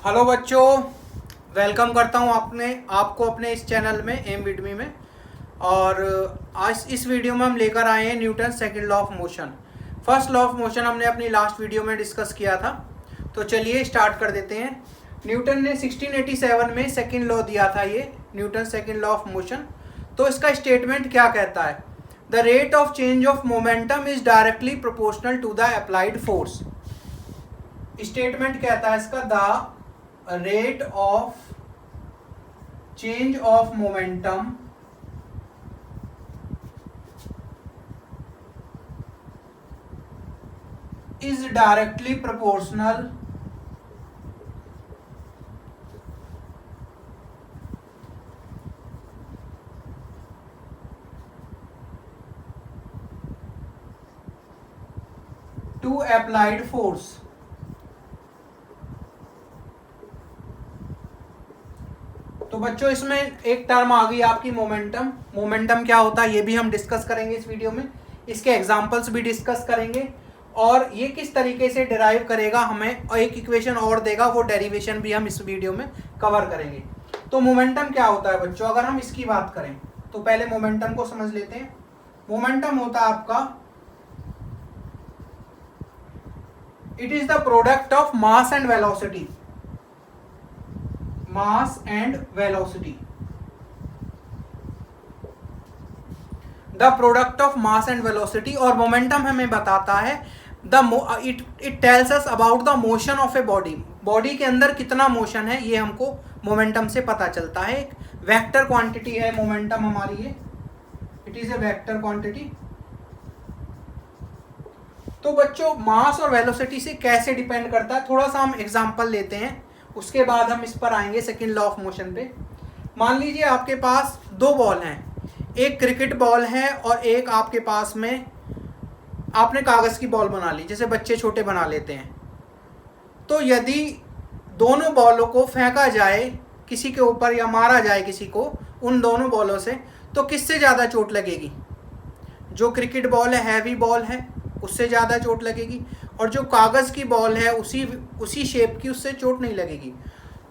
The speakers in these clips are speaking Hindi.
हेलो बच्चों, वेलकम करता हूँ आपको अपने इस चैनल में एम विद मी में। और आज इस वीडियो में हम लेकर आए हैं Newton second law of motion. First law of motion हमने अपनी लास्ट वीडियो में डिस्कस किया था, तो चलिए स्टार्ट कर देते हैं। न्यूटन ने 1687 में सेकंड लॉ दिया था, ये Newton second law of motion. तो इसका स्टेटमेंट क्या कहता है? The rate of change of momentum is directly proportional to the applied force. Statement कहता है इसका, the rate of change of momentum is directly proportional to applied force। तो बच्चों इसमें एक टर्म आ गई आपकी मोमेंटम। मोमेंटम क्या होता है ये भी हम डिस्कस करेंगे इस वीडियो में, इसके एग्जांपल्स भी डिस्कस करेंगे और ये किस तरीके से डिराइव करेगा, हमें एक इक्वेशन और देगा, वो डेरिवेशन भी हम इस वीडियो में कवर करेंगे। तो मोमेंटम क्या होता है बच्चों, अगर हम इसकी बात करें तो पहले मोमेंटम को समझ लेते हैं। मोमेंटम होता है आपका, it is the product of mass and velocity. mass and velocity, the product of mass and velocity। और momentum हमें बताता है it tells us about the motion of a body। Body के अंदर कितना मोशन है ये हमको मोमेंटम से पता चलता है। एक वेक्टर क्वांटिटी है मोमेंटम हमारी, ये it is a vector quantity. तो बच्चों मास और वेलोसिटी से कैसे डिपेंड करता है, थोड़ा सा हम एग्जांपल लेते हैं, उसके बाद हम इस पर आएंगे सेकंड लॉ ऑफ मोशन पे। मान लीजिए आपके पास दो बॉल हैं, एक क्रिकेट बॉल है और एक आपके पास में आपने कागज़ की बॉल बना ली, जैसे बच्चे छोटे बना लेते हैं। तो यदि दोनों बॉलों को फेंका जाए किसी के ऊपर या मारा जाए किसी को उन दोनों बॉलों से, तो किससे ज़्यादा चोट लगेगी? जो क्रिकेट बॉल है, हैवी बॉल है, उससे ज़्यादा चोट लगेगी, और जो कागज़ की बॉल है उसी शेप की, उससे चोट नहीं लगेगी।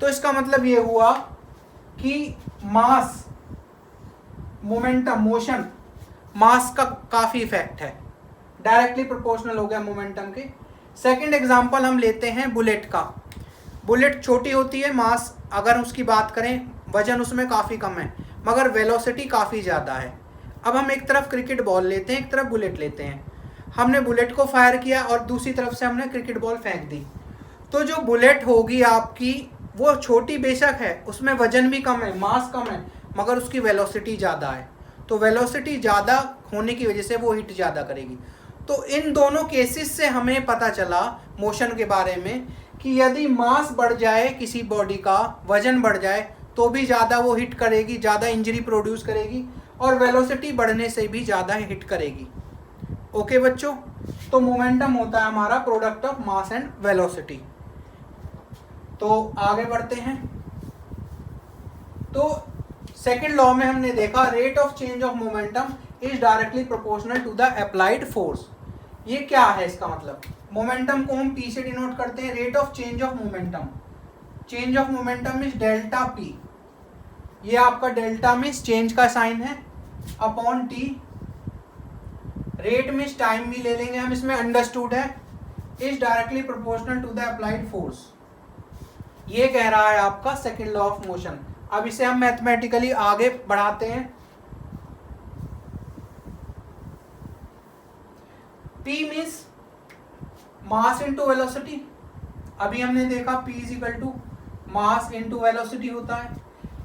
तो इसका मतलब ये हुआ कि मास, मोमेंटम, मोशन, मास का काफ़ी इफेक्ट है, डायरेक्टली प्रोपोर्शनल हो गया मोमेंटम के। सेकंड एग्जांपल हम लेते हैं बुलेट का। बुलेट छोटी होती है, मास अगर उसकी बात करें वजन उसमें काफ़ी कम है, मगर वेलोसिटी काफ़ी ज़्यादा है। अब हम एक तरफ क्रिकेट बॉल लेते हैं, एक तरफ बुलेट लेते हैं। हमने बुलेट को फायर किया और दूसरी तरफ से हमने क्रिकेट बॉल फेंक दी। तो जो बुलेट होगी आपकी वो छोटी बेशक है, उसमें वजन भी कम है, मास कम है, मगर उसकी वेलोसिटी ज़्यादा है। तो वेलोसिटी ज़्यादा होने की वजह से वो हिट ज़्यादा करेगी। तो इन दोनों केसेस से हमें पता चला मोशन के बारे में कि यदि मास बढ़ जाए किसी बॉडी का, वजन बढ़ जाए, तो भी ज़्यादा वो हिट करेगी, ज़्यादा इंजरी प्रोड्यूस करेगी, और वेलोसिटी बढ़ने से भी ज़्यादा हिट करेगी। ओके बच्चों, तो मोमेंटम होता है हमारा product of mass and velocity. तो आगे बढ़ते हैं। तो सेकंड लॉ में हमने देखा rate of change of momentum is directly proportional to the applied force. ये क्या है इसका मतलब? मोमेंटम को हम पी से डिनोट करते हैं, rate of change of momentum. Change of momentum is delta P. ये आपका डेल्टा में चेंज का साइन है, अपॉन टी। रेट में टाइम भी ले लेंगे हम, इसमें अंडरस्टूड है, is directly proportional to the applied force. ये कह रहा है आपका सेकंड लॉ ऑफ मोशन। अब इसे हम मैथमेटिकली आगे बढ़ाते हैं। P means mass into velocity. अभी हमने देखा P is equal to mass into velocity होता है,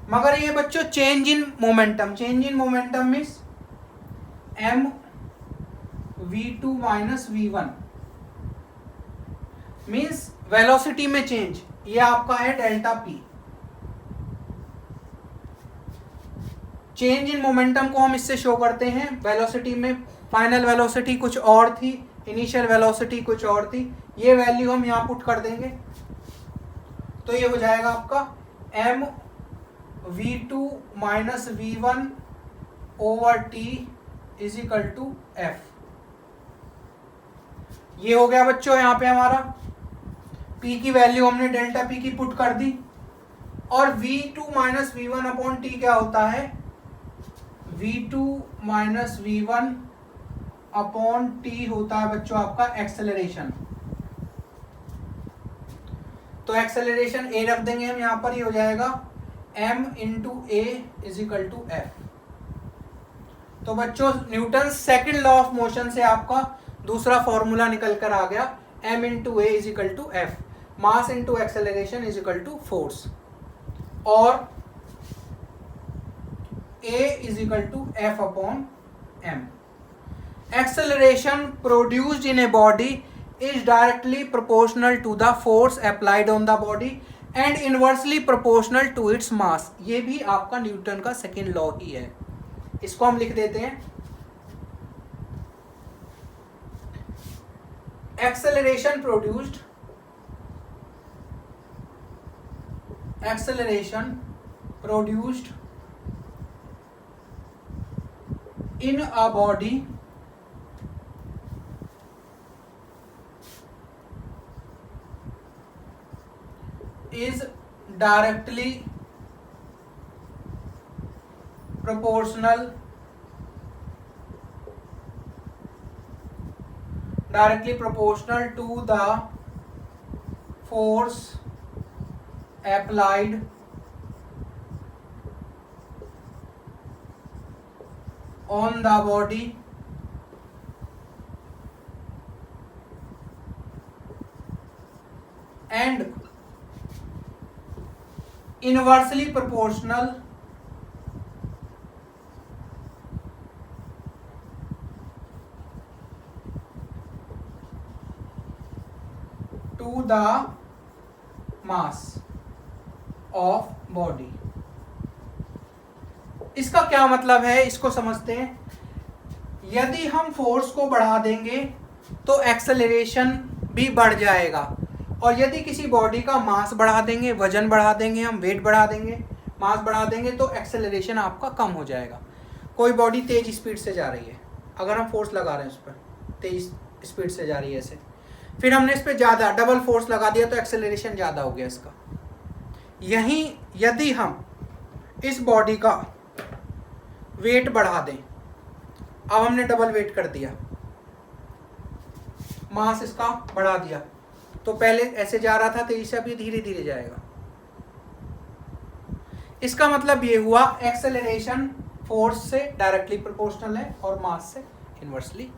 मगर ये बच्चों change in momentum. Change in momentum means m v2 minus v1 means velocity में चेंज। ये आपका है delta p। Change in momentum को हम इससे शो करते हैं, वेलोसिटी में फाइनल वेलोसिटी कुछ और थी, इनिशियल वेलोसिटी कुछ और थी, ये वैल्यू हम यहाँ पुट कर देंगे। तो ये हो जाएगा आपका m v2 minus v1 over t is equal to f। ये हो गया बच्चों यहाँ पे हमारा। P की वैल्यू हमने डेल्टा P की पुट कर दी, और V2 minus V1 upon T क्या होता है, V2 minus V1 upon T होता है बच्चों आपका एक्सेलरेशन। तो एक्सेलरेशन a रख देंगे हम यहां पर, ही हो जाएगा m into A is equal to F. तो बच्चों Newton second law of motion से आपका दूसरा फॉर्मूला निकल कर आ गया, m into A is equal to F, mass into acceleration is equal to force, और a is equal to F upon m। Acceleration produced in a body is directly proportional to the force applied on the body and inversely proportional to its mass। ये भी आपका न्यूटन का सेकेंड लॉ ही है, इसको हम लिख देते हैं। Acceleration produced in a body is directly proportional to the force applied on the body and inversely proportional to the mass of body। इसका क्या मतलब है, इसको समझते हैं। यदि हम फोर्स को बढ़ा देंगे तो एक्सेलरेशन भी बढ़ जाएगा, और यदि किसी बॉडी का मास बढ़ा देंगे, वजन बढ़ा देंगे, हम वेट बढ़ा देंगे, मास बढ़ा देंगे, तो एक्सेलरेशन आपका कम हो जाएगा। कोई बॉडी तेज स्पीड से जा रही है, अगर हम फोर्स लगा रहे हैं उस पर, तेज स्पीड से जा रही है ऐसे, फिर हमने इस पर ज़्यादा डबल फोर्स लगा दिया तो एक्सेलरेशन ज़्यादा हो गया इसका। यहीं यदि हम इस बॉडी का वेट बढ़ा दें, अब हमने डबल वेट कर दिया, मास इसका बढ़ा दिया, तो पहले ऐसे जा रहा था तेजी से, अभी धीरे धीरे जाएगा। इसका मतलब ये हुआ एक्सेलरेशन फोर्स से डायरेक्टली प्रोपोर्शनल है और मास से inversely.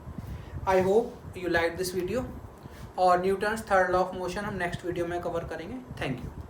I hope you like this video, और Newton's third law of motion हम नेक्स्ट वीडियो में कवर करेंगे। Thank you.